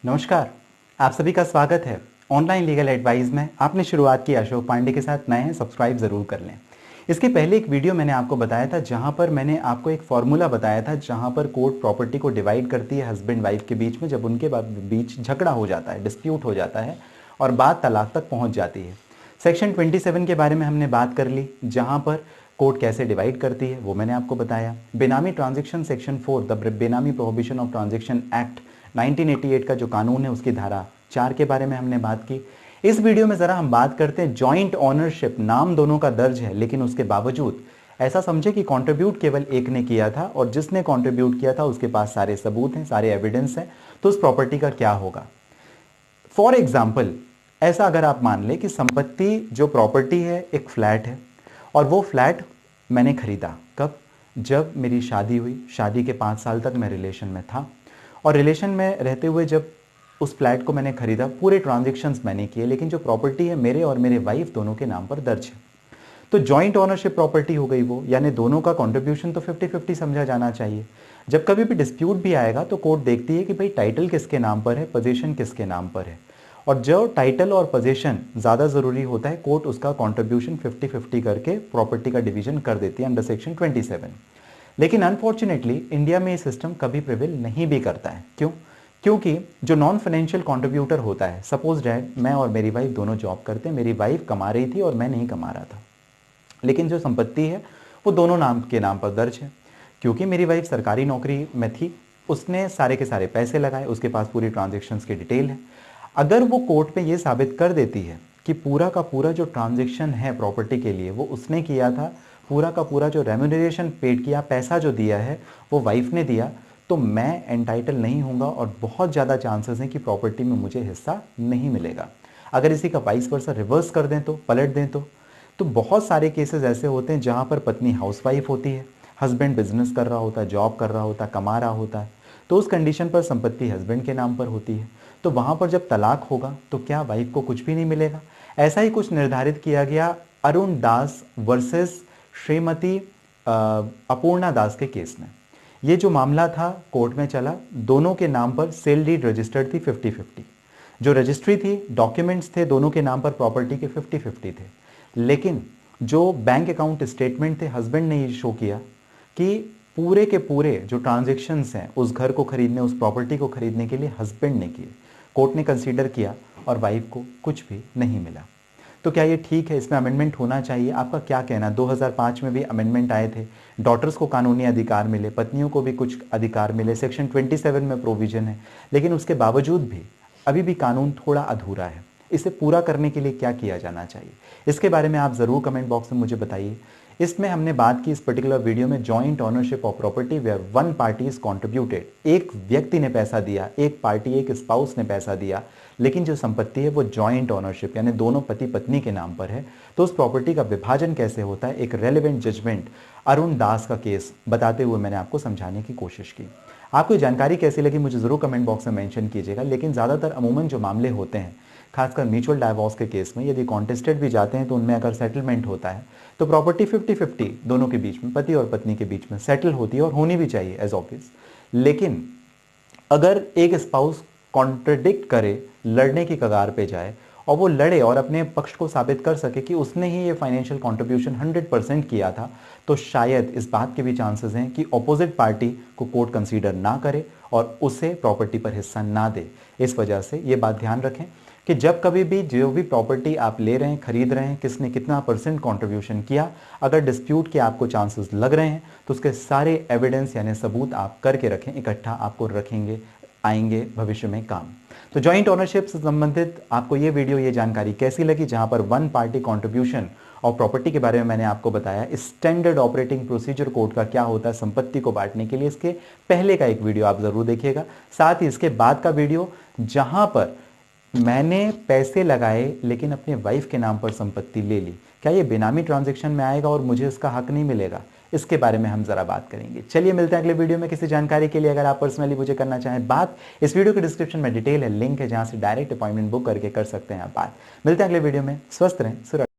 नमस्कार। आप सभी का स्वागत है ऑनलाइन लीगल एडवाइस में। आपने शुरुआत की अशोक पांडे के साथ, नए हैं सब्सक्राइब ज़रूर कर लें। इसके पहले एक वीडियो मैंने आपको बताया था जहां पर मैंने आपको एक फॉर्मूला बताया था जहां पर कोर्ट प्रॉपर्टी को डिवाइड करती है हस्बैंड वाइफ के बीच में, जब उनके बीच झगड़ा हो जाता है, डिस्प्यूट हो जाता है और बात तलाक तक पहुँच जाती है। सेक्शन 27 के बारे में हमने बात कर ली, जहां पर कोर्ट कैसे डिवाइड करती है वो मैंने आपको बताया। बेनामी ट्रांजैक्शन सेक्शन 4 द बेनामी प्रोहिबिशन ऑफ ट्रांजैक्शन एक्ट 1988 का जो कानून है उसकी धारा 4 के बारे में हमने बात की। इस वीडियो में जरा हम बात करते हैं जॉइंट ओनरशिप। नाम दोनों का दर्ज है लेकिन उसके बावजूद ऐसा समझे कि कंट्रीब्यूट केवल एक ने किया था और जिसने कंट्रीब्यूट किया था उसके पास सारे सबूत हैं, सारे एविडेंस हैं, तो उस प्रॉपर्टी का क्या होगा। फॉर एग्जाम्पल, ऐसा अगर आप मान ले कि संपत्ति जो प्रॉपर्टी है एक फ्लैट है और वो फ्लैट मैंने खरीदा कब, जब मेरी शादी हुई। शादी के 5 साल तक मैं रिलेशन में था और रिलेशन में रहते हुए जब उस फ्लैट को मैंने खरीदा, पूरे ट्रांजैक्शंस मैंने किए, लेकिन जो प्रॉपर्टी है मेरे और मेरे वाइफ दोनों के नाम पर दर्ज है। तो जॉइंट ओनरशिप प्रॉपर्टी हो गई वो, यानी दोनों का कंट्रीब्यूशन तो 50-50 समझा जाना चाहिए। जब कभी भी डिस्प्यूट भी आएगा तो कोर्ट देखती है कि भाई टाइटल किसके नाम पर है, पोजीशन किसके नाम पर है, और जो टाइटल और पोजीशन ज़्यादा ज़रूरी होता है कोर्ट उसका कंट्रीब्यूशन 50-50 करके प्रॉपर्टी का डिवीजन कर देती है अंडर सेक्शन 27। लेकिन अनफॉर्चुनेटली इंडिया में ये सिस्टम कभी प्रिवेल नहीं भी करता है। क्यों? क्योंकि जो नॉन फाइनेंशियल कंट्रीब्यूटर होता है, सपोज डैट मैं और मेरी वाइफ दोनों जॉब करते हैं, मेरी वाइफ कमा रही थी और मैं नहीं कमा रहा था, लेकिन जो संपत्ति है वो दोनों नाम के नाम पर दर्ज है। क्योंकि मेरी वाइफ सरकारी नौकरी में थी, उसने सारे के सारे पैसे लगाए, उसके पास पूरी ट्रांजेक्शन्स की डिटेल है। अगर वो कोर्ट में ये साबित कर देती है कि पूरा का पूरा जो ट्रांजेक्शन है प्रॉपर्टी के लिए वो उसने किया था, पूरा का पूरा जो रेम्यूनरेशन पेड किया, पैसा जो दिया है वो वाइफ ने दिया, तो मैं एंटाइटल नहीं होऊंगा और बहुत ज़्यादा चांसेस हैं कि प्रॉपर्टी में मुझे हिस्सा नहीं मिलेगा। अगर इसी का वाइस वर्सा रिवर्स कर दें तो, पलट दें तो बहुत सारे केसेस ऐसे होते हैं जहां पर पत्नी हाउसवाइफ होती है, हस्बैंड बिजनेस कर रहा होता है, जॉब कर रहा होता है, कमा रहा होता है, तो उस कंडीशन पर संपत्ति हस्बैंड के नाम पर होती है। तो वहां पर जब तलाक होगा तो क्या वाइफ को कुछ भी नहीं मिलेगा? ऐसा ही कुछ निर्धारित किया गया अरुण दास वर्सेस श्रीमती अपूर्णा दास के केस में। ये जो मामला था कोर्ट में चला, दोनों के नाम पर सेल डीड रजिस्टर्ड थी 50-50, जो रजिस्ट्री थी, डॉक्यूमेंट्स थे दोनों के नाम पर प्रॉपर्टी के 50-50 थे। लेकिन जो बैंक अकाउंट स्टेटमेंट थे, हस्बैंड ने ये शो किया कि पूरे के पूरे जो ट्रांजेक्शन्स हैं उस घर को खरीदने, उस प्रॉपर्टी को खरीदने के लिए हस्बैंड ने किए। कोर्ट ने कंसीडर किया और वाइफ को कुछ भी नहीं मिला। तो क्या ये ठीक है? इसमें अमेंडमेंट होना चाहिए? आपका क्या कहना? 2005 में भी अमेंडमेंट आए थे, डॉटर्स को कानूनी अधिकार मिले, पत्नियों को भी कुछ अधिकार मिले, सेक्शन 27 में प्रोविजन है, लेकिन उसके बावजूद भी अभी भी कानून थोड़ा अधूरा है। इसे पूरा करने के लिए क्या किया जाना चाहिए? इसके बारे में आप ज़रूर कमेंट बॉक्स में मुझे बताइए। इसमें हमने बात की इस पर्टिकुलर वीडियो में joint ownership of property where one party is contributed. एक व्यक्ति ने पैसा दिया, एक पार्टी, एक स्पाउस ने पैसा दिया, लेकिन जो संपत्ति है वो जॉइंट ओनरशिप यानी दोनों पति पत्नी के नाम पर है। तो उस प्रॉपर्टी का विभाजन कैसे होता है, एक रेलेवेंट जजमेंट अरुण दास का केस बताते हुए मैंने आपको समझाने की कोशिश की। आपको जानकारी कैसी लगी मुझे जरूर कमेंट बॉक्स में मेंशन कीजिएगा। लेकिन ज़्यादातर अमूमन जो मामले होते हैं, खासकर म्यूचुअल डाइवोर्स के केस में, यदि कॉन्टेस्टेड भी जाते हैं तो उनमें अगर सेटलमेंट होता है तो प्रॉपर्टी 50-50 दोनों के बीच में, पति और पत्नी के बीच में सेटल होती है और होनी भी चाहिए एज ऑब्वियस। लेकिन अगर एक स्पाउस कॉन्ट्रडिक्ट करे, लड़ने की कगार पे जाए और वो लड़े और अपने पक्ष को साबित कर सके कि उसने ही ये फाइनेंशियल कंट्रीब्यूशन 100% किया था, तो शायद इस बात के भी चांसेस हैं कि ऑपोजिट पार्टी को कोर्ट कंसीडर ना करे और उसे प्रॉपर्टी पर हिस्सा ना दे। इस वजह से ये बात ध्यान रखें कि जब कभी भी जो भी प्रॉपर्टी आप ले रहे हैं, खरीद रहे हैं, किसने कितना परसेंट कंट्रीब्यूशन किया, अगर डिस्प्यूट के आपको चांसेस लग रहे हैं तो उसके सारे एविडेंस यानी सबूत आप करके रखें, इकट्ठा आपको रखेंगे, आएंगे भविष्य में काम। तो जॉइंट ओनरशिप से संबंधित आपको ये वीडियो, ये जानकारी कैसी लगी, जहां पर वन पार्टी कंट्रीब्यूशन और प्रॉपर्टी के बारे में मैंने आपको बताया, स्टैंडर्ड ऑपरेटिंग प्रोसीजर कोर्ट का क्या होता है संपत्ति को बांटने के लिए, इसके पहले का एक वीडियो आप जरूर देखिएगा। साथ ही इसके बाद का वीडियो जहां पर मैंने पैसे लगाए लेकिन अपने वाइफ के नाम पर संपत्ति ले ली, क्या ये बेनामी ट्रांजैक्शन में आएगा और मुझे इसका हक नहीं मिलेगा? इसके बारे में हम जरा बात करेंगे। चलिए मिलते हैं अगले वीडियो में किसी जानकारी के लिए। अगर आप पर्सनली मुझे करना चाहें बात, इस वीडियो के डिस्क्रिप्शन में डिटेल है, लिंक है जहां से डायरेक्ट अपॉइंटमेंट बुक करके कर सकते हैं आप बात। मिलते हैं अगले वीडियो में। स्वस्थ रहें, सुरक्षित